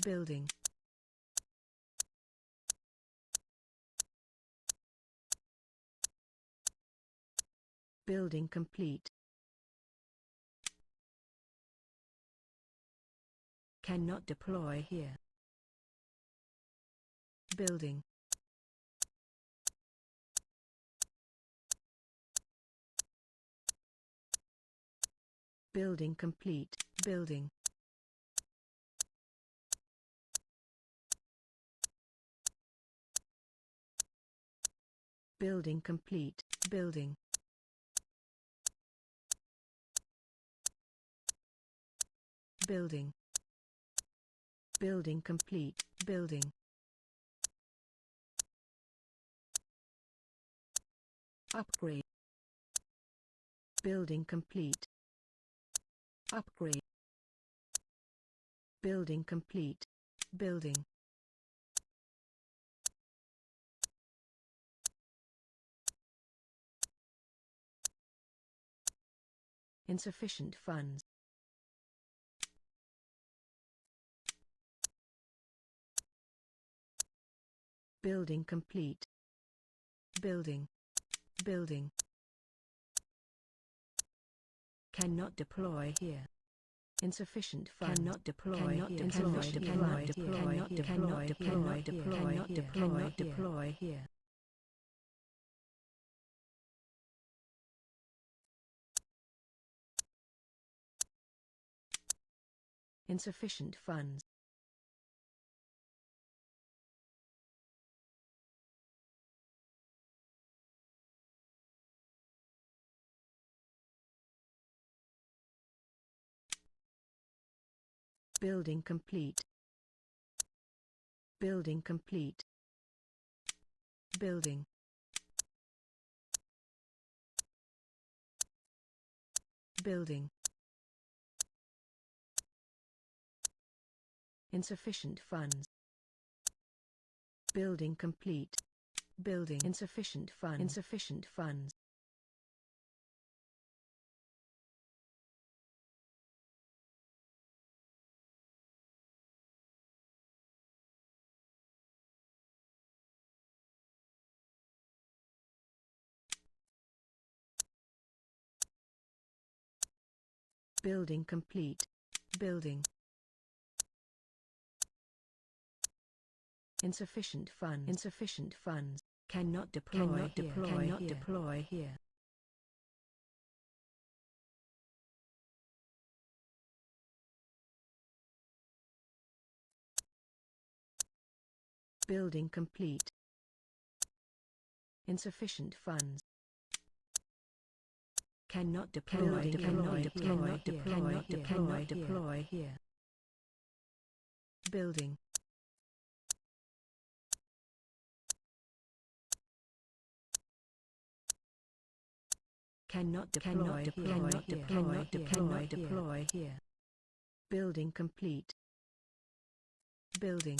Building. Building complete. Cannot deploy here. Building. Building complete. Building. Building complete. Building. Building. Building complete. Building. Upgrade. Building complete. Upgrade. Building complete. Building. Insufficient funds. Building complete. Building. Building. Cannot deploy here. Insufficient funds. Cannot deploy. Cannot deploy. Cannot deploy. Cannot deploy. Cannot deploy here. Insufficient funds. Building complete. Building complete. Building. Building. Insufficient funds. Building complete. Building. Insufficient funds. Insufficient funds. Building complete. Building. Insufficient funds. Insufficient funds. Cannot deploy. Cannot deploy. Cannot deploy here. Building complete. Insufficient funds. Cannot deploy. Cannot deploy. Cannot deploy. Deploy here. Building. Cannot deploy. Cannot deploy. Cannot deploy here. Building complete. Building.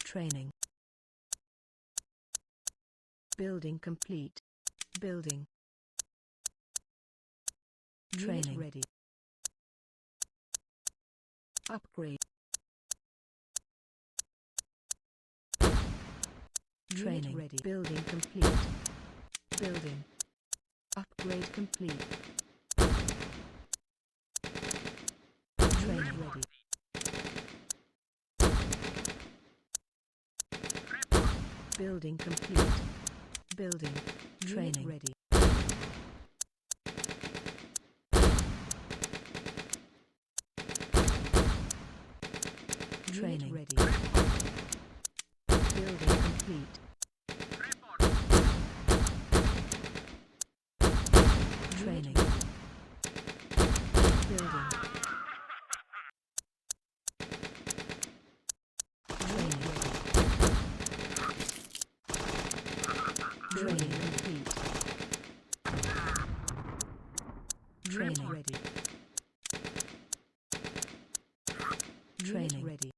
Training. Building complete. Building. Training ready. Upgrade. Training ready. Building complete. Building. Upgrade complete. Training ready. Building complete. Building. Training ready. Training ready. Building complete. Training. Building. Training ready. Training complete. Training ready. Training ready.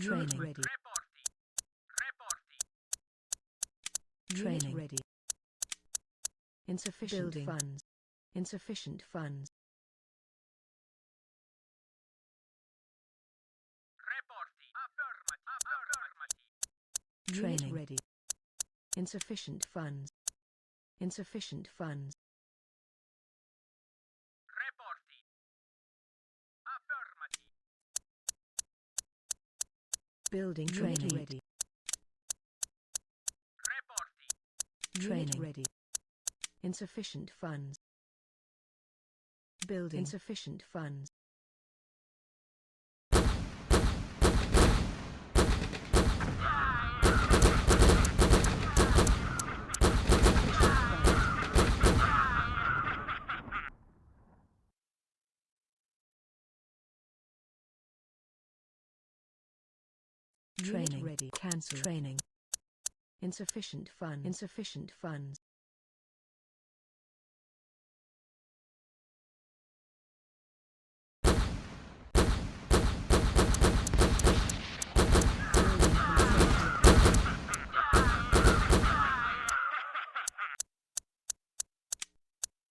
Training ready. Training ready. Insufficient funds. Insufficient funds. Training ready. Insufficient funds. Insufficient funds. Building training ready. Training ready. Insufficient funds. Building insufficient funds. Training ready. Cancel training. Insufficient funds. Insufficient funds.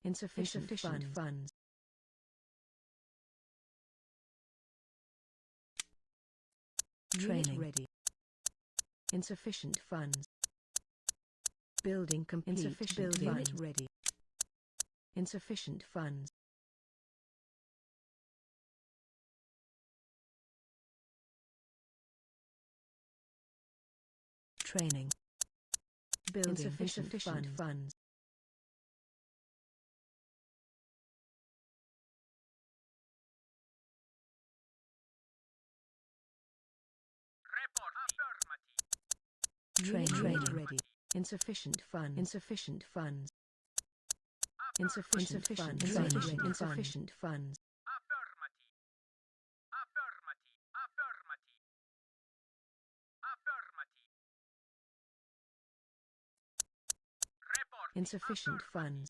Insufficient funds. Training ready. Insufficient funds. Building complete. Insufficient unit ready. Insufficient funds. Training. Building insufficient funds. Training ready. Insufficient funds. Insufficient funds. Insufficient funds. Insufficient funds. Insufficient funds.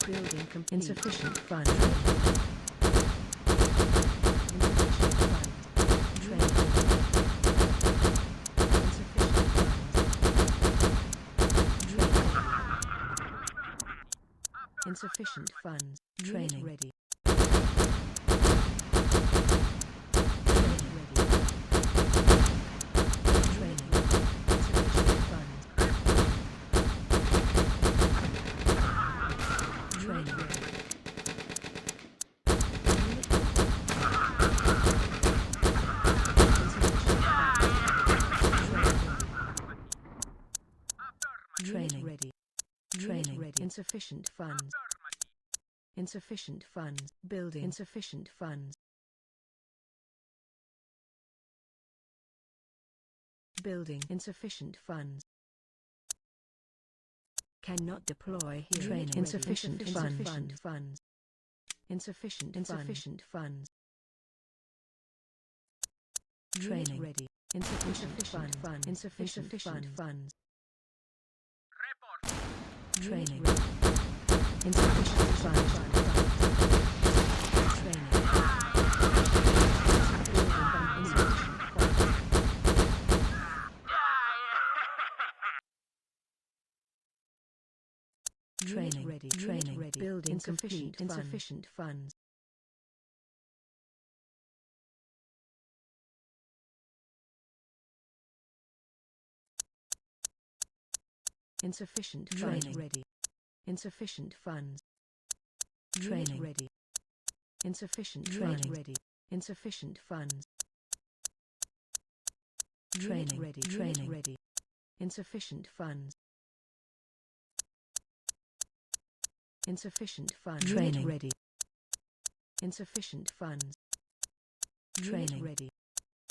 Building complete. Insufficient funds. Insufficient funds. Training ready. Training ready. Training ready. Insufficient funds. Insufficient funds. Building insufficient funds. Building insufficient funds. Cannot deploy here. Training insufficient funds. Insufficient funds. Training ready. Insufficient funds. Insufficient funds. Training. Insufficient funds. Training. Training ready. Training ready. Building insufficient funds. Insufficient training ready. Insufficient funds. Training ready. Insufficient training ready. Insufficient funds. Training ready. Training ready. Insufficient funds. Insufficient funds. Training ready. Insufficient funds. Training ready.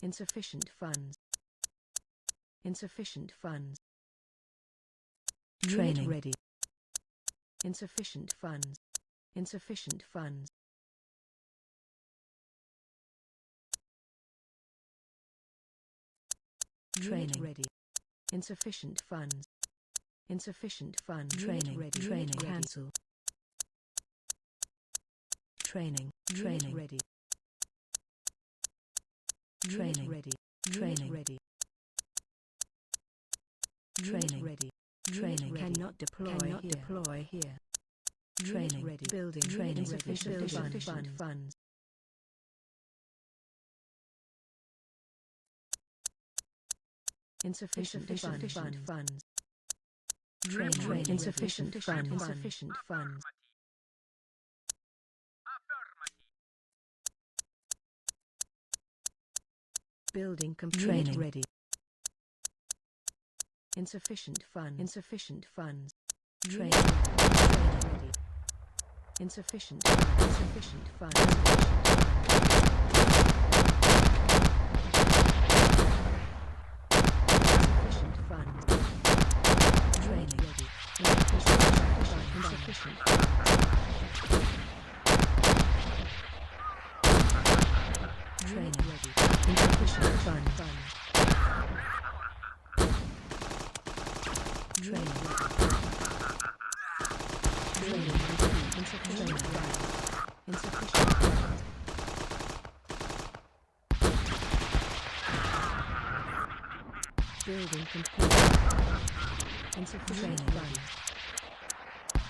Insufficient funds. Insufficient funds. Training ready. Insufficient funds. Insufficient funds. Training ready. Insufficient funds. Insufficient funds. Training ready. Training cancel. Training. Training ready. Training ready. Training ready. Training ready. Training cannot deploy. Cannot deploy here. Training ready. Building. Training insufficient funds. Insufficient funds. Training insufficient funds. Insufficient funds. Building complete. Training ready. Insufficient funds. Insufficient funds. Training ready. Insufficient funds. Insufficient funds. Insufficient funds. Training ready. Insufficient funds. Training ready. Insufficient funds. Training ready. Training complete. Insufficient funds. Insufficient funds. Building complete. Insufficient funds.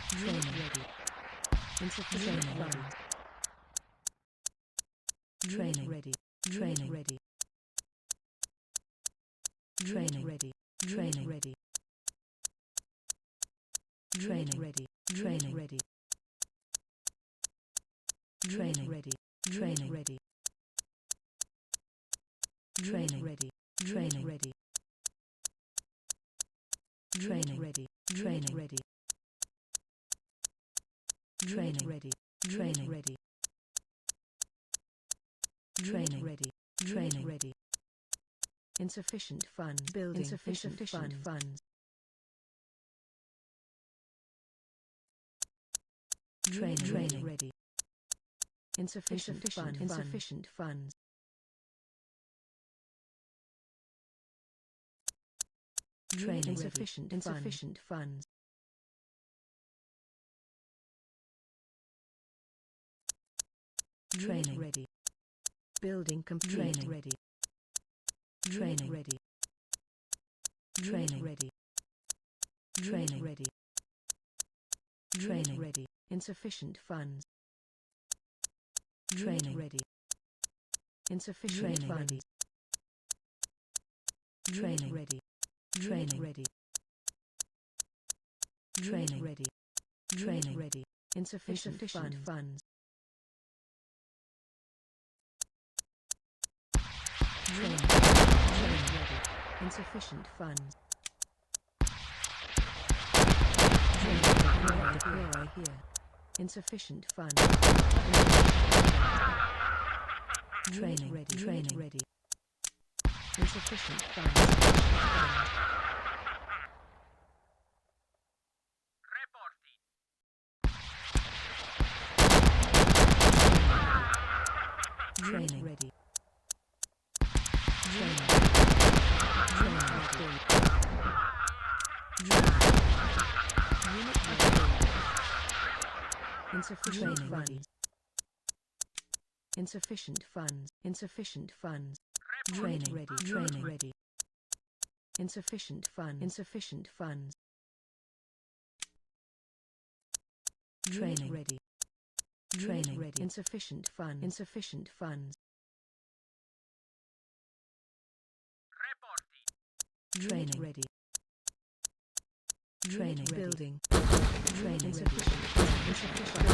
Training ready. Insufficient funds. Training ready. Training ready. Training ready. Training ready. Training ready. Training ready. Training ready. Training ready. Training ready. Training ready. Training ready. Training ready. Training ready. Training ready. Training ready. Training ready. Insufficient funds. Building insufficient funds. Training ready. Insufficient funds. Insufficient funds. Training insufficient. Insufficient funds. Training ready. Building complete. Training ready. Training ready. Training ready. Training ready. Training ready. Insufficient funds. Training ready. Insufficient funds. Training ready. Training ready. Training ready. Training ready. Insufficient funds. Training ready. Insufficient funds. Training deploy here. Insufficient funds. Training ready. Training ready. Insufficient funds. Training ready. Training. Training ready. Unit ready. Insufficient funds. Insufficient funds. Insufficient funds. Training ready. Training ready. Insufficient funds. Insufficient funds. Training ready. Training ready. Insufficient funds. Insufficient funds. Training ready. Training building. Training insufficient. Insufficient.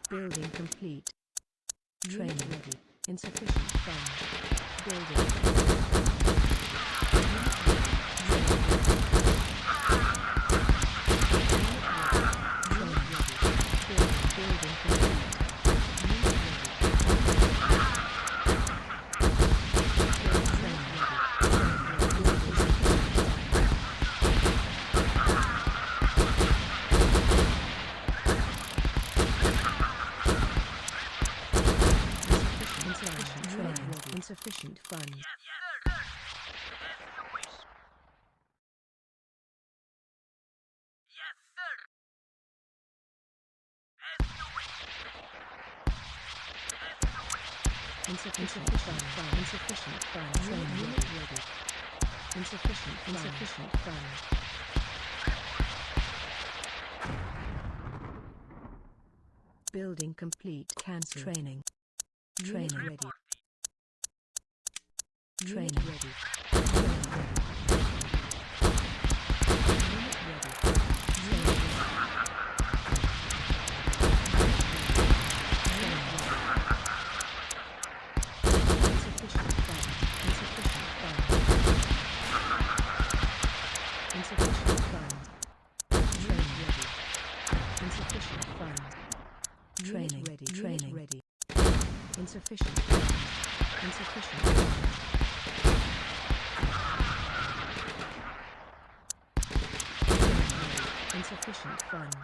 Building complete. Training ready. Insufficient funds. Building. Building complete. Insufficient funds. Yes, sir. As you wish. Yes, sir. As you wish. As you wish. Insufficient funds. Insufficient funds. Unit ready. Insufficient funds. Building complete. Cancel. Training. Ready. Training ready. Training ready. Insufficient funds. Insufficient funds. Insufficient funds.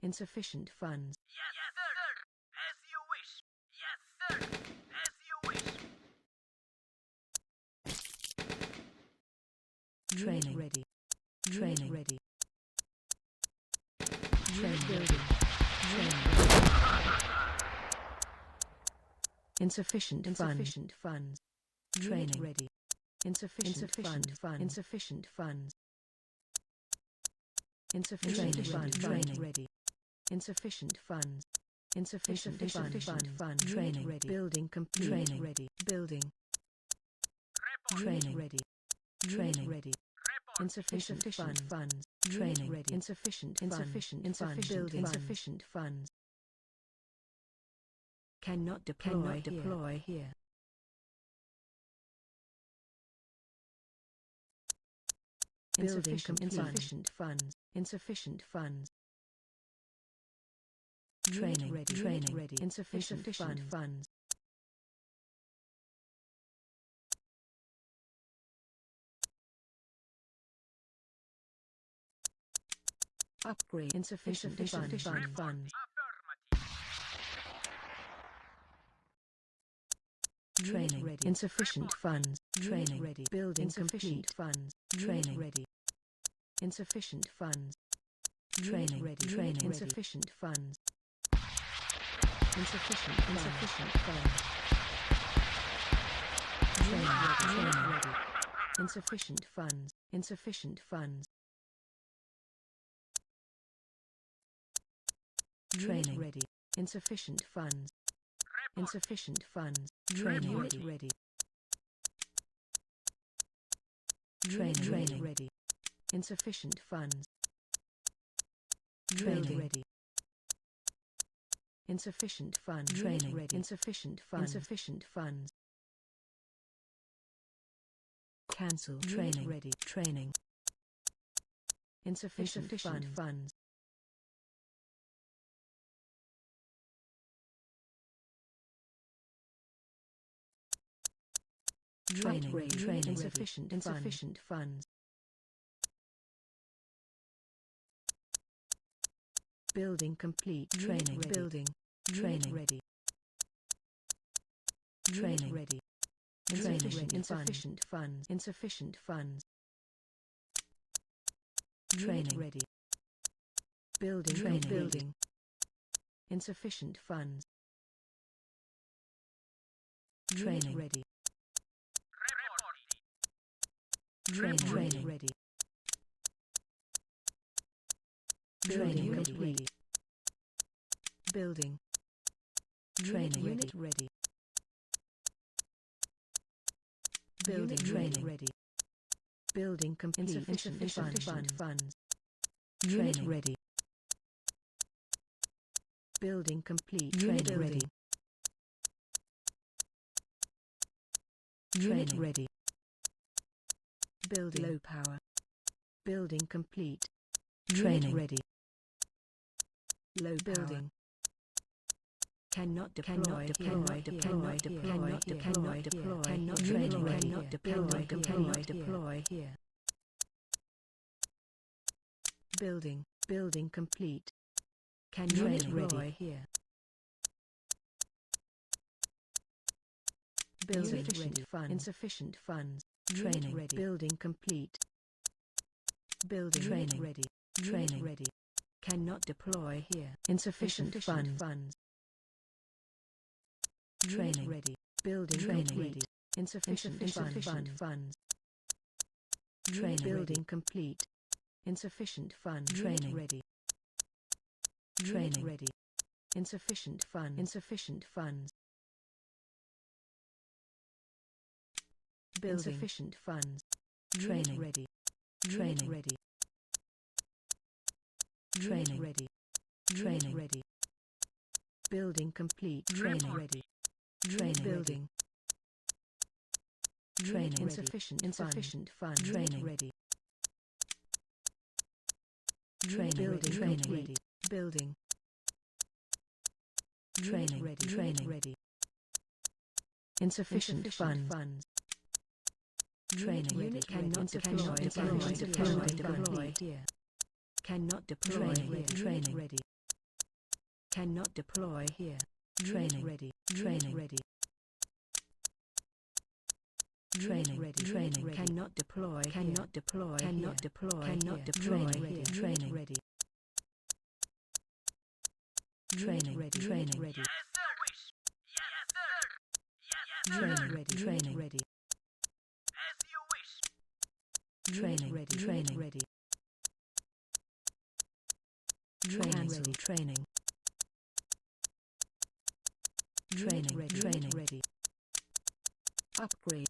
Insufficient funds. Yes, sir. As you wish. Yes, sir. As you wish. Training ready. Training ready. Training building. Training. Insufficient funds. Training ready. Insufficient funds. Insufficient funds. Insufficient funds. Training ready. Insufficient funds. Insufficient funds. Training ready. Building complete. Training ready. Building. Training ready. Training ready. Insufficient funds. Training ready. Insufficient funds. Building. Insufficient funds. Cannot deploy here. Insufficient funds. Insufficient funds. Training ready. Insufficient funds. Upgrade. Insufficient funds. Affirmative. Training ready. Insufficient funds. Training ready. Building complete. Funds. Training ready. Insufficient funds. Training ready. Training. Insufficient funds. Insufficient funds. Training ready. Insufficient funds. Insufficient funds. Training ready. Insufficient funds. Insufficient funds. Training ready. Training ready. Insufficient funds. Training ready. Insufficient funds. Training ready. Insufficient funds. Insufficient funds. Cancel. Training ready. Training. Insufficient funds. Training. Insufficient funds. Building complete. Training building. Training ready. Training ready. Insufficient funds. Insufficient funds. Training ready. Building building. Insufficient funds. Training ready. Training ready. Training complete. Building. Training unit ready. Building training ready. Building complete. Insufficient funds. Training ready. Building complete. Training ready. Unit ready. Building. Low power. Building complete. Training ready. Low building. Cannot deploy. Cannot deploy. Cannot deploy. Cannot deploy here. Building. Building complete. Cannot deploy here. Building ready. Insufficient funds. Training ready. Building complete. Building training ready. Training ready. Cannot deploy here. Insufficient funds. Training ready. Building training ready. Insufficient funds. Training building complete. Insufficient funds. Training ready. Training ready. Insufficient funds. Insufficient funds. Building. Insufficient funds. Training ready. Training ready. Training ready. Training ready. Building complete. Training ready. Training building. Training insufficient funds. Training ready. Training building training ready. Building. Training ready. Training ready. Insufficient funds. Training unit cannot deploy here. Cannot deploy here. Training ready. Cannot deploy here. Training ready. Training ready. Training ready. Training cannot deploy. Cannot deploy. Cannot deploy. Cannot deploy here. Training ready. Training ready. Training ready. Yes, sir. Wish. Yes, sir. Yes, sir. Training ready. Training ready. As you wish. Training ready. Training ready. Training ready. Training. Training ready. Training ready. Upgrade.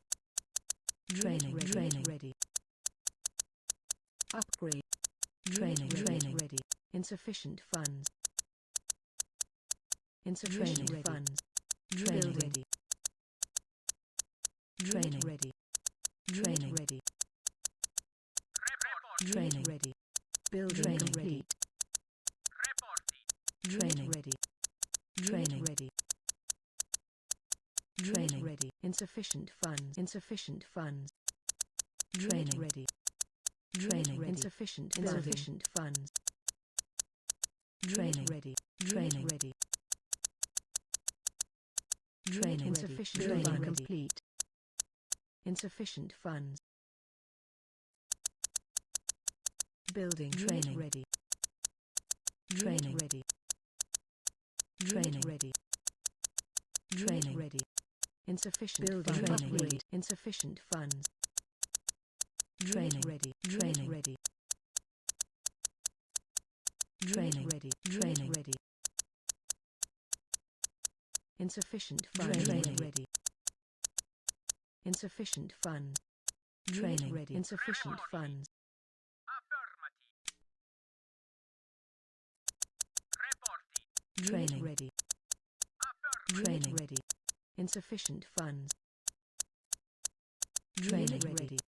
Training ready. Training ready. Upgrade. Training. Training ready. Insufficient funds. Insufficient funds. Training ready. Training ready. Training ready. Report. Training ready. Building complete. Reporting. Training ready. Training ready. Training ready. Insufficient funds. Insufficient funds. Training ready. Training insufficient. Insufficient funds. Training ready. Training ready. Training insufficient. Training complete. Insufficient funds. Building. Training ready. Training ready. Training ready. Training ready. Insufficient building. Training ready. Insufficient funds. Training ready. Training ready. Training ready. Training ready. Insufficient funds. Training ready. Insufficient funds. Training ready. Insufficient funds. Affirmative. Reporting. Training ready. Affirmative. Training ready. Insufficient funds. Training ready.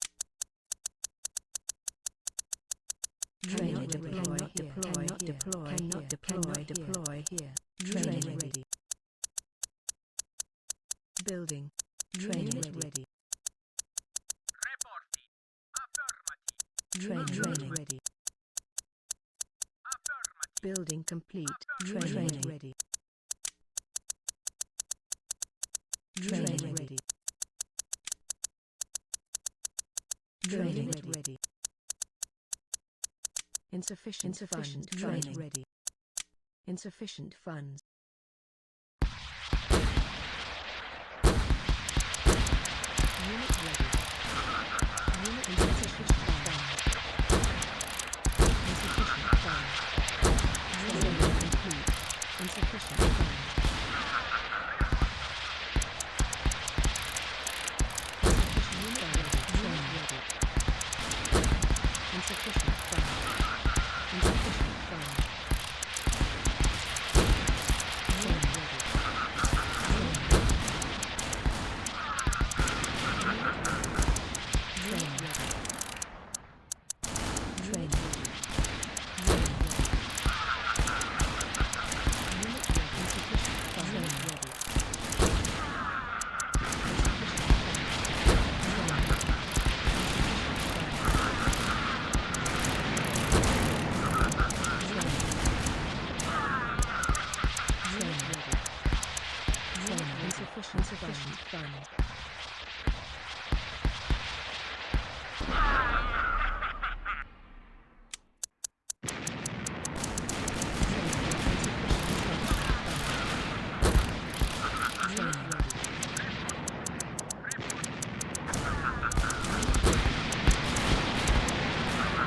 Training deploy. Cannot deploy. Cannot deploy here. Training ready. Building. Training ready. Reporting. Affirmative. Training ready. Affirmative. Building complete. Training ready. Training ready. Training ready. Insufficient funds. Training ready. Insufficient funds. Unit ready. Unit insufficient funds. Insufficient funds. Training complete. Insufficient funds.